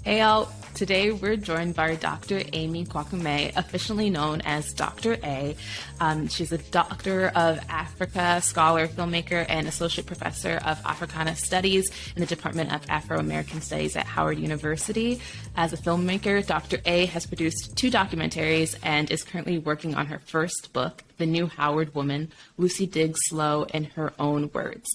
Hey all, today we're joined by Dr. Amy Quarkume, officially known as Dr. A. She's a doctor of Africa, scholar, filmmaker, and associate professor of Africana Studies in the Department of Afro-American Studies at Howard University. As a filmmaker, Dr. A has produced 2 documentaries and is currently working on her first book, The New Howard Woman, Lucy Diggs Slow in Her Own Words.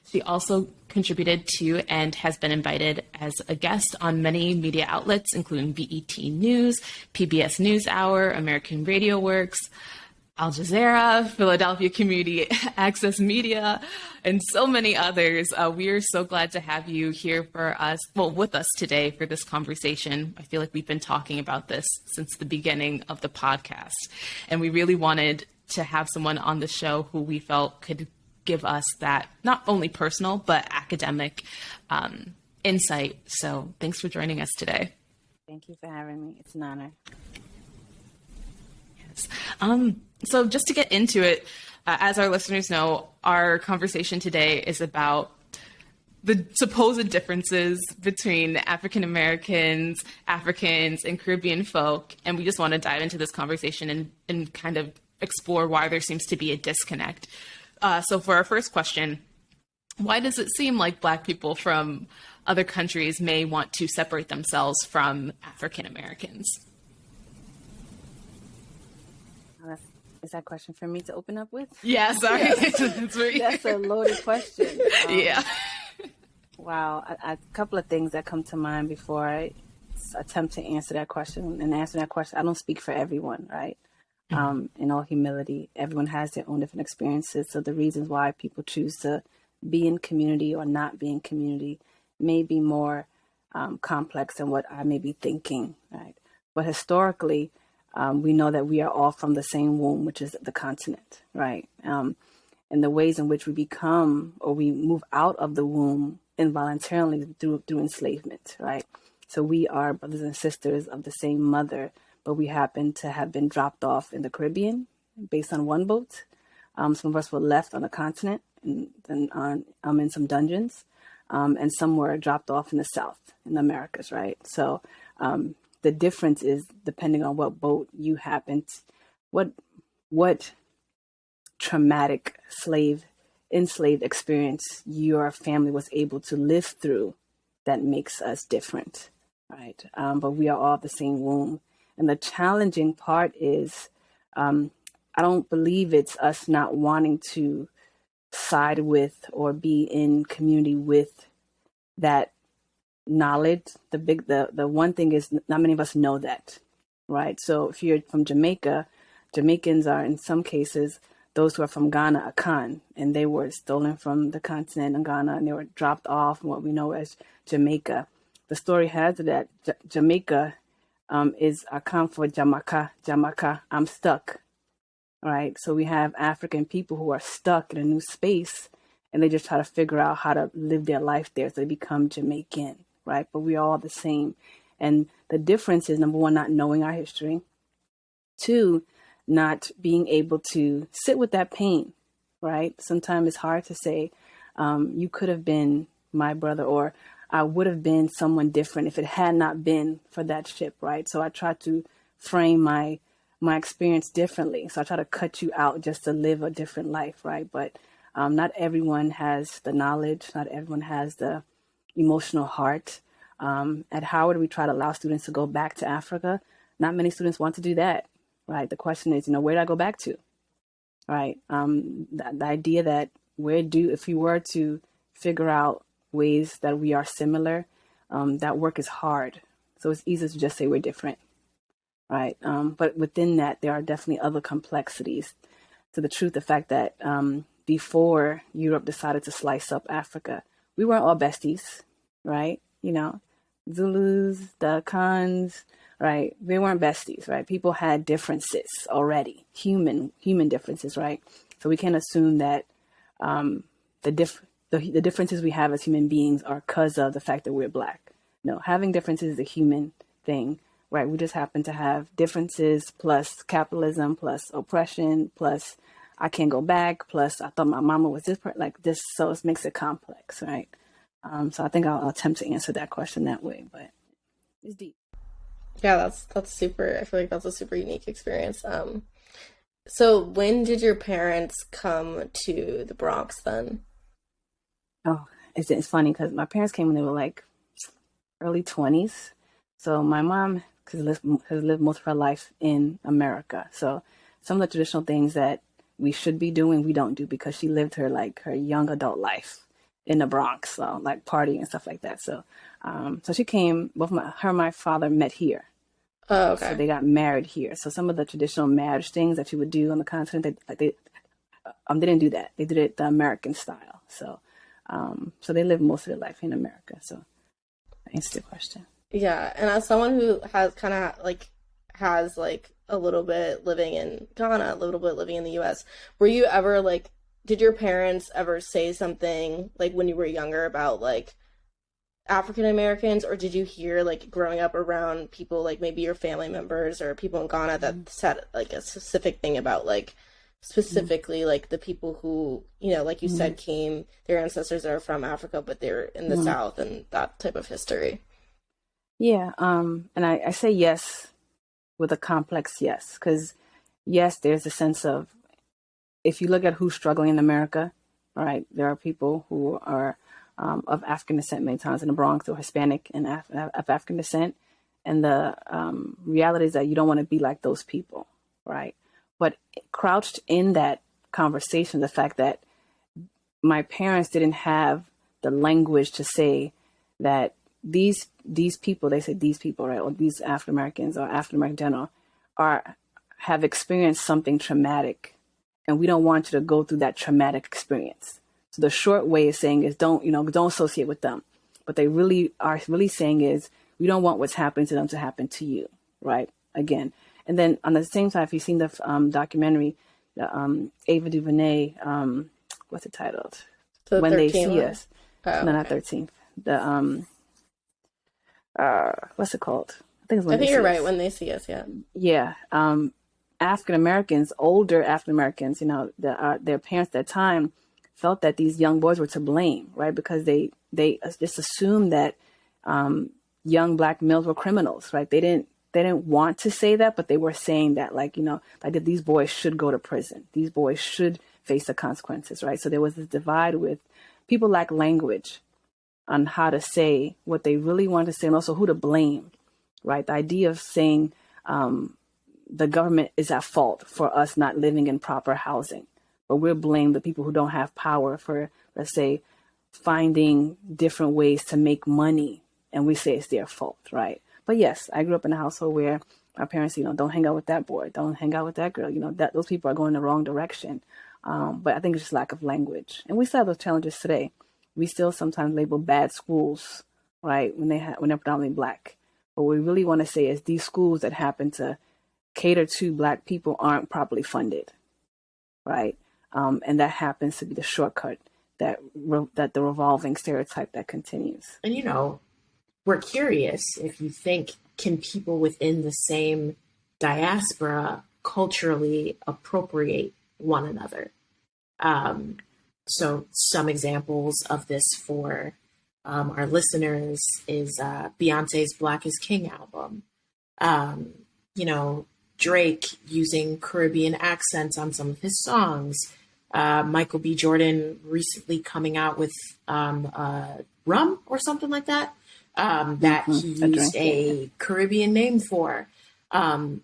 She also contributed to and has been invited as a guest on many media outlets, including BET News, PBS NewsHour, American Radio Works, Al Jazeera, Philadelphia Community Access Media, and so many others. We are so glad to have you here with us today for this conversation. I feel like we've been talking about this since the beginning of the podcast, and we really wanted to have someone on the show who we felt could give us that not only personal but academic insight. So thanks for joining us today. Thank you for having me. It's an honor. Yes. So just to get into it, as our listeners know, our conversation today is about the supposed differences between African Americans, Africans, and Caribbean folk. And we just want to dive into this conversation and kind of explore why there seems to be a disconnect. So for our first question, why does it seem like Black people from other countries may want to separate themselves from African Americans? Is that a question for me to open up with? Yeah, sorry. That's a loaded question. Yeah. Wow. A couple of things that come to mind before I attempt to answer that question. And answer that question, I don't speak for everyone, right? In all humility, everyone has their own different experiences. So the reasons why people choose to be in community or not be in community may be more complex than what I may be thinking, right? But historically, we know that we are all from the same womb, which is the continent, right? And the ways in which we become or we move out of the womb involuntarily through enslavement, right? So we are brothers and sisters of the same mother, but we happen to have been dropped off in the Caribbean based on one boat. Some of us were left on the continent and in some dungeons, and some were dropped off in the South, in the Americas, right? So the difference is depending on what boat you happen to, what traumatic enslaved experience your family was able to live through that makes us different, right? But we are all the same womb. And the challenging part is, I don't believe it's us not wanting to side with or be in community with that knowledge. The one thing is not many of us know that, right? So if you're from Jamaica, Jamaicans are in some cases those who are from Ghana, Akan, and they were stolen from the continent of Ghana and they were dropped off in what we know as Jamaica. The story has it that Jamaica is Akan for Jamaica, I'm stuck, right? So we have African people who are stuck in a new space and they just try to figure out how to live their life there. So they become Jamaican, right? But we are all the same. And the difference is, number one, not knowing our history. 2, not being able to sit with that pain, right? Sometimes it's hard to say, you could have been my brother, or I would have been someone different if it had not been for that ship, right? So I try to frame my experience differently. So I try to cut you out just to live a different life, right? But not everyone has the knowledge. Not everyone has the emotional heart. At Howard, we try to allow students to go back to Africa. Not many students want to do that, right? The question is, where do I go back to, right? The idea that if we were to figure out ways that we are similar, that work is hard. So it's easy to just say we're different, right? But within that, there are definitely other complexities to the truth. The fact that before Europe decided to slice up Africa, we weren't all besties, right? Zulus, the Khans, right? They weren't besties, right? People had differences already, human differences, right? So we can't assume that the differences we have as human beings are because of the fact that we're Black. No, having differences is a human thing, right? We just happen to have differences plus capitalism, plus oppression, plus I can't go back, plus I thought my mama was like this, so it makes it complex, right? So I think I'll attempt to answer that question that way, but It's deep. Yeah, that's super. I feel like that's a super unique experience. So when did your parents come to the Bronx then? Oh, it's funny because my parents came when they were like early 20s. So my mom has lived most of her life in America. So some of the traditional things that we should be doing, we don't do because she lived her young adult life in the Bronx, so like partying and stuff like that. So she came. Her and my father met here. Oh, So okay. they got married here. So some of the traditional marriage things that you would do on the continent, they didn't do that. They did it the American style. So they lived most of their life in America. So that answers the question. Yeah, and as someone who has kind of like has like a little bit living in Ghana, a little bit living in the US, were you ever like did your parents ever say something like when you were younger about like African Americans, or did you hear like growing up around people like maybe your family members or people in Ghana that Mm-hmm. said like a specific thing about like specifically like the people who, like you Mm-hmm. said, came, their ancestors are from Africa, but they're in the Mm-hmm. South and that type of history? Yeah. And I say yes with a complex yes, because yes, there's a sense of if you look at who's struggling in America, all right, there are people who are of African descent many times in the Bronx or Hispanic and of African descent. And the reality is that you don't want to be like those people, right? But crouched in that conversation, the fact that my parents didn't have the language to say that these people, they say these people, right, or these African Americans or African American general are have experienced something traumatic, and we don't want you to go through that traumatic experience. So the short way of saying is don't associate with them. But they really are really saying is we don't want what's happening to them to happen to you, right? Again, and then on the same time, if you've seen the documentary, the Ava DuVernay, what's it titled? The When They 13 See one? Us. Oh, No, not okay. 13th. The what's it called? I think it's I When They think you're See right, Us. when they see us, yeah. Yeah. African Americans, older African Americans, their parents at that time felt that these young boys were to blame, right? Because they just assumed that young black males were criminals, right? They didn't want to say that, but they were saying that, like that these boys should go to prison. These boys should face the consequences, right? So there was this divide with people lack language on how to say what they really want to say and also who to blame, right? The idea of saying the government is at fault for us not living in proper housing, but we're blamed the people who don't have power for, let's say, finding different ways to make money, and we say it's their fault, right? But yes, I grew up in a household where my parents, don't hang out with that boy, don't hang out with that girl, that those people are going the wrong direction. But I think it's just lack of language, and we still have those challenges today. We still sometimes label bad schools, right, when they're predominantly black. But what we really want to say is these schools that happen to cater to black people aren't properly funded, right? And that happens to be the shortcut that the revolving stereotype that continues. And we're curious if you think, can people within the same diaspora culturally appropriate one another? So some examples of this for our listeners is Beyonce's Black is King album. Um, you know, Drake using Caribbean accents on some of his songs. Michael B. Jordan recently coming out with rum or something like that, that he A used drink, yeah. a Caribbean name for. Um,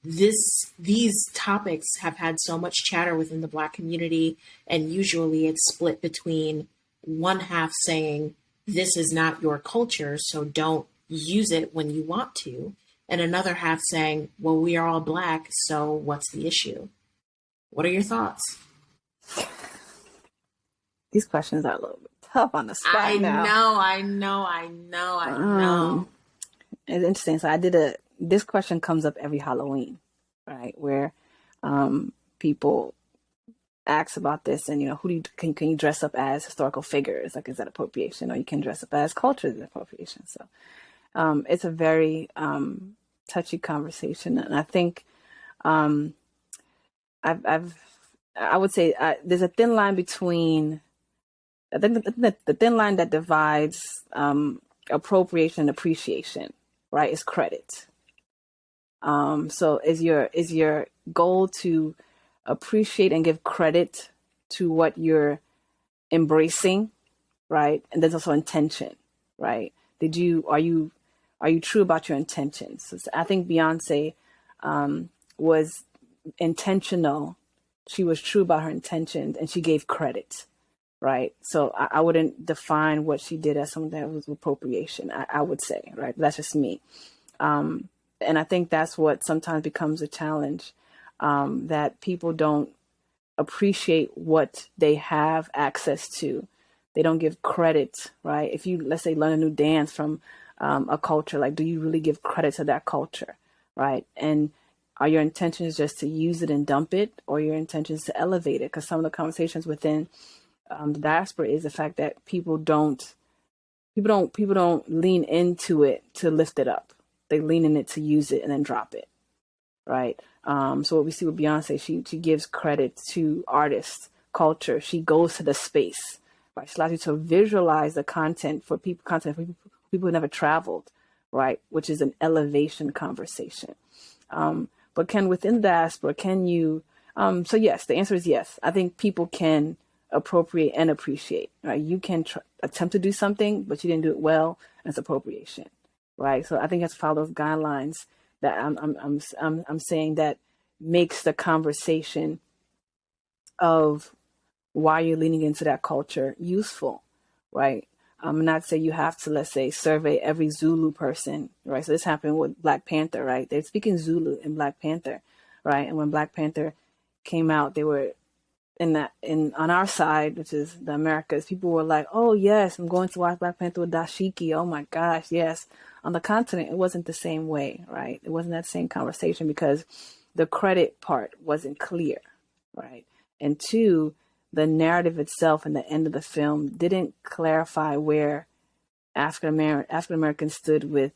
these topics have had so much chatter within the Black community, and usually it's split between one half saying this is not your culture, so don't use it when you want to, and another half saying, well, we are all Black, so what's the issue? What are your thoughts? These questions are a little bit tough on the spot I now. know, I know, I know, I know. It's interesting. So this question comes up every Halloween, right? Where people ask about this, and who can you dress up as historical figures? Like, is that appropriation? Or you can dress up as culture is appropriation. So it's a very touchy conversation, and I think I would say there's a thin line between. I think the thin line that divides appropriation and appreciation, right? Is credit. So is your goal to appreciate and give credit to what you're embracing, right? And there's also intention, right? Are you true about your intentions? So I think Beyonce was intentional. She was true about her intentions, and she gave credit, right? So I wouldn't define what she did as something that was appropriation. I would say, right? That's just me. And I think that's what sometimes becomes a challenge, that people don't appreciate what they have access to. They don't give credit, right? If you, let's say, learn a new dance from a culture, like, do you really give credit to that culture, right? And are your intentions just to use it and dump it, or your intentions to elevate it? Because some of the conversations within the diaspora is the fact that people don't lean into it to lift it up. They lean in it to use it and then drop it, right? So what we see with Beyonce, she gives credit to artists, culture. She goes to the space, right? She allows you to visualize the content for people who never traveled, right? Which is an elevation conversation. But within diaspora, can you? So yes, the answer is yes. I think people can appropriate and appreciate, right? You can attempt to do something, but you didn't do it well, and it's appropriation, right? So I think that's follow those guidelines that I'm saying that makes the conversation of why you're leaning into that culture useful, right? I'm not saying you have to, let's say, survey every Zulu person, right? So this happened with Black Panther, right? They're speaking Zulu in Black Panther, right? And when Black Panther came out, they were on our side, which is the Americas, people were like, oh yes, I'm going to watch Black Panther with dashiki. Oh my gosh, yes. On the continent, it wasn't the same way, right? It wasn't that same conversation because the credit part wasn't clear, right? And two, the narrative itself and the end of the film didn't clarify where African Americans stood with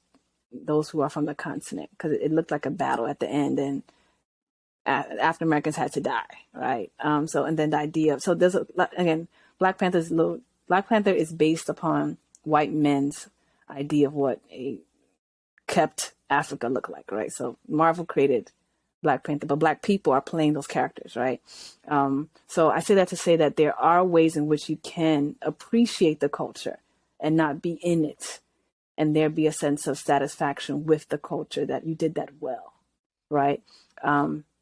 those who are from the continent, because it looked like a battle at the end, and African Americans had to die, right? So, and then the idea of, so there's again, Black Panther is based upon white men's idea of what a kept Africa looked like, right? So Marvel created Black Panther, but Black people are playing those characters, right? So I say that to say that there are ways in which you can appreciate the culture and not be in it, and there be a sense of satisfaction with the culture that you did that well, right?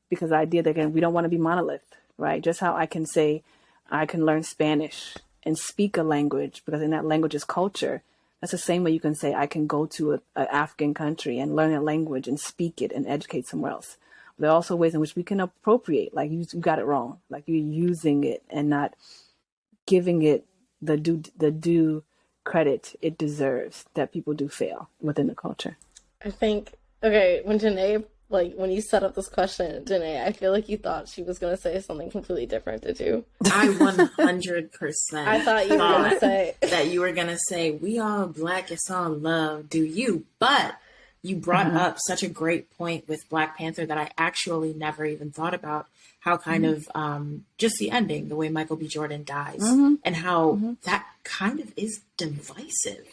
Because the idea that, again, we don't want to be monolith, right? Just how I can say I can learn Spanish and speak a language because in that language is culture. That's the same way you can say I can go to an African country and learn a language and speak it and educate somewhere else. There are also ways in which we can appropriate, like you got it wrong, like you're using it and not giving it the due credit it deserves, that people do fail within the culture. I think, okay, when you set up this question, Janae, I feel like you thought she was going to say something completely different, did you? I 100%. I thought you were going to say that you were going to say, we all Black, it's all love, do you? But you brought up such a great point with Black Panther that I actually never even thought about, how kind of just the ending, the way Michael B. Jordan dies, and how that kind of is divisive.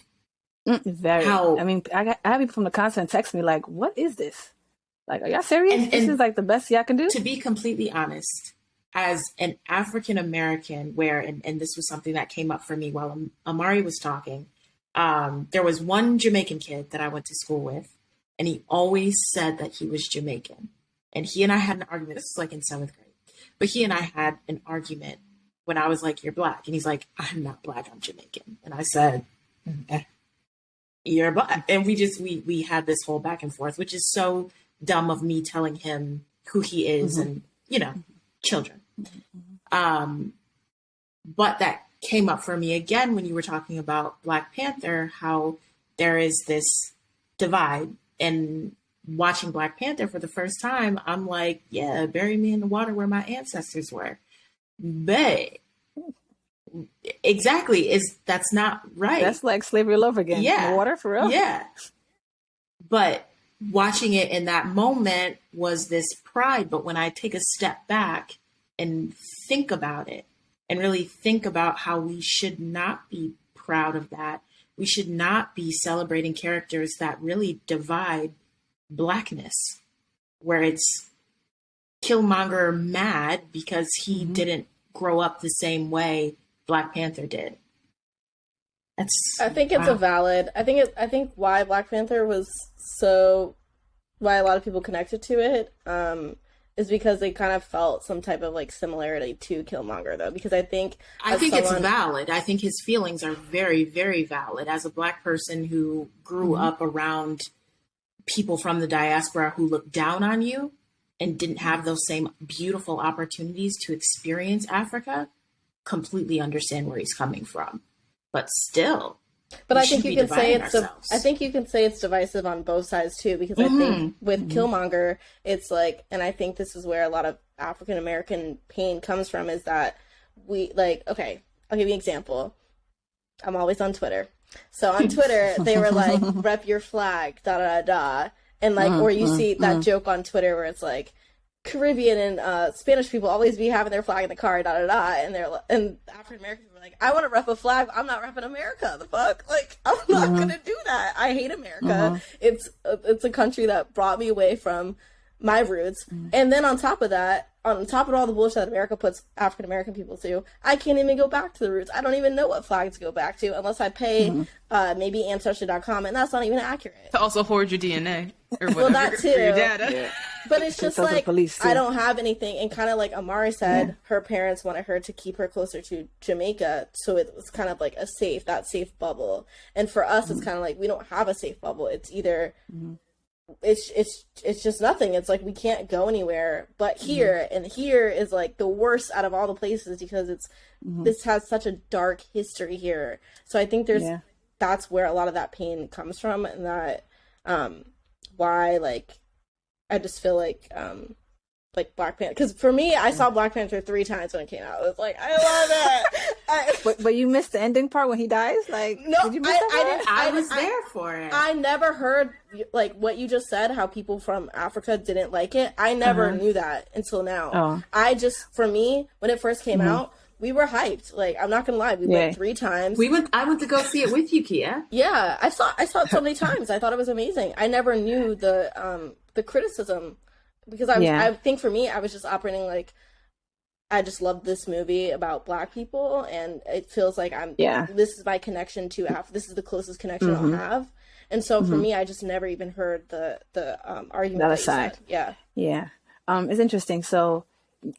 Very. I mean, I have people from the continent text me like, what is this? Like, are y'all serious? This is like the best y'all can do? To be completely honest, as an African American, and this was something that came up for me while Amari was talking, there was one Jamaican kid that I went to school with, and he always said that he was Jamaican. And he and I had an argument. This was like in 7th grade. But he and I had an argument when I was like, you're Black. And he's like, I'm not Black, I'm Jamaican. And I said, you're Black. And we had this whole back and forth, which is so dumb of me telling him who he is and, children. But that came up for me again when you were talking about Black Panther, how there is this divide. And watching Black Panther for the first time, I'm like, yeah, bury me in the water where my ancestors were. But exactly, that's not right. That's like slavery all over again. Yeah. Water for real. Yeah. But watching it in that moment was this pride. But when I take a step back and think about it and really think about how we should not be proud of that, we should not be celebrating characters that really divide Blackness, where it's Killmonger mad because he didn't grow up the same way Black Panther did. I think it's a valid. I think why Black Panther was why a lot of people connected to it is because they kind of felt some type of like similarity to Killmonger, though. Because I think it's valid. I think his feelings are very, very valid. As a Black person who grew up around people from the diaspora who looked down on you and didn't have those same beautiful opportunities to experience Africa, completely understand where he's coming from. But still, I think you can say it's divisive on both sides too, because I think with Killmonger, it's like, and I think this is where a lot of African American pain comes from, is that we like, okay, I'll give you an example. I'm always on Twitter. So on Twitter, they were like, rep your flag, da da da. And like, or you see that joke on Twitter where it's like, Caribbean and Spanish people always be having their flag in the car, da da da. And African American people are like, I want to rep a flag. I'm not repping America. The fuck? Like, I'm not going to do that. I hate America. It's a country that brought me away from my roots. And then on top of that, on top of all the bullshit that America puts African American people through, I can't even go back to the roots. I don't even know what flag to go back to unless I pay maybe Ancestry.com, and that's not even accurate. To also hoard your DNA or whatever. Well, that too. For your data. Yeah. But it's just like, I don't have anything. And kind of like Amari said, her parents wanted her to keep her closer to Jamaica, so it was kind of like that safe bubble. And for us, it's kind of like, we don't have a safe bubble. It's either... It's just nothing. It's like we can't go anywhere but here, and here is like the worst out of all the places because it's this has such a dark history here. So I think that's where a lot of that pain comes from, and that why like I just feel like Black Panther, because for me, I saw Black Panther 3 times when it came out. It was like, I love it. But you missed the ending part when he dies? Like, no, did you miss that part? I was there for it. I never heard like what you just said, how people from Africa didn't like it. I never knew that until now. Oh. For me, when it first came out, we were hyped. Like, I'm not gonna lie, we went 3 times. I went to go see it with you, Kia. Yeah, I saw it so many times. I thought it was amazing. I never knew the criticism. Because I think for me, I was just operating like, I just love this movie about Black people, and it feels like this is my connection to this is the closest connection I'll have. And so for me, I just never even heard the argument. The other side. Yeah. Yeah. It's interesting. So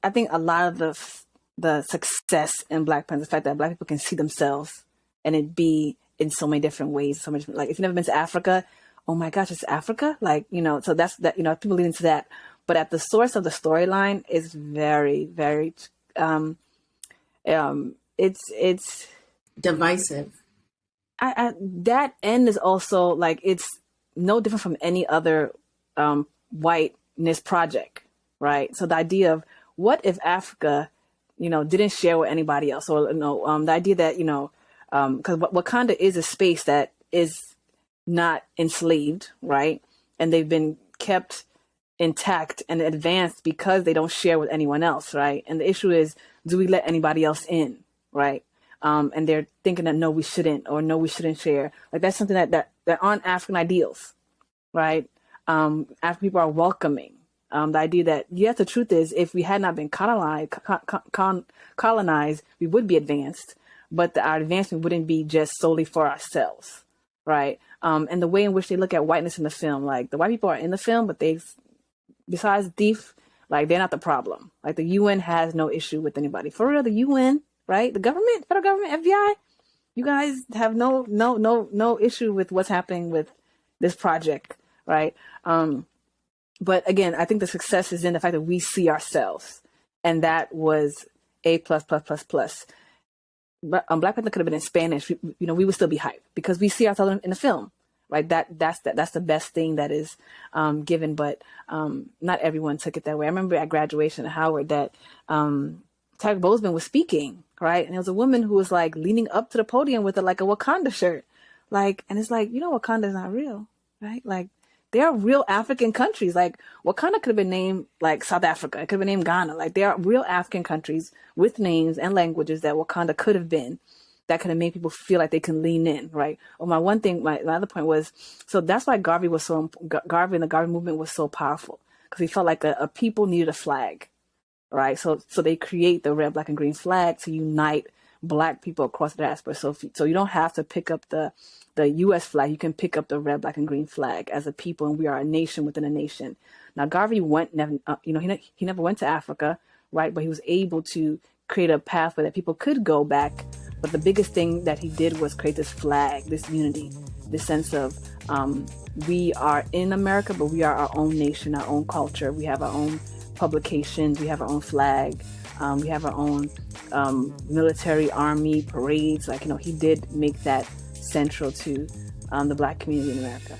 I think a lot of the success in Black Panther, the fact that Black people can see themselves and it be in so many different ways. So much, like, if you've never been to Africa, oh my gosh, it's Africa. Like, so that's that, people lead into that. But at the source of the storyline is very, very, it's divisive. That end is also like, it's no different from any other whiteness project, right? So the idea of what if Africa, didn't share with anybody else, or the idea that because Wakanda is a space that is not enslaved, right? And they've been kept intact and advanced because they don't share with anyone else, right? And the issue is, do we let anybody else in, right? And they're thinking that no, we shouldn't, or no, we shouldn't share. Like, that's something that aren't African ideals, right? African people are welcoming. The idea that, yes, the truth is, if we had not been colonized, we would be advanced, but our advancement wouldn't be just solely for ourselves, right? And the way in which they look at whiteness in the film, like, the white people are in the film, but besides Thief, like, they're not the problem. Like, the UN has no issue with anybody. For real, the UN, right? The government, federal government, FBI, you guys have no issue with what's happening with this project, right? But again, I think the success is in the fact that we see ourselves, and that was A++++. But Black Panther could have been in Spanish. We would still be hyped because we see ourselves in the film. Right, that's the best thing that is given, but not everyone took it that way. I remember at graduation at Howard that Chadwick Boseman was speaking, right, and there was a woman who was like leaning up to the podium with a Wakanda shirt, like, and it's like, Wakanda is not real, right? Like, there are real African countries. Like, Wakanda could have been named like South Africa. It could have been named Ghana. Like, there are real African countries with names and languages that Wakanda could have been. that could have made people feel like they can lean in, right? Or my other point was, so that's why Garvey and the Garvey movement was so powerful, because he felt like a people needed a flag, right? So they create the red, black, and green flag to unite Black people across the diaspora. So you don't have to pick up the U.S. flag. You can pick up the red, black, and green flag as a people, and we are a nation within a nation. Now, Garvey he never went to Africa, right? But he was able to create a pathway that people could go back. But the biggest thing that he did was create this flag, this unity, this sense of we are in America, but we are our own nation, our own culture. We have our own publications. We have our own flag. We have our own military, army, parades. He did make that central to the Black community in America.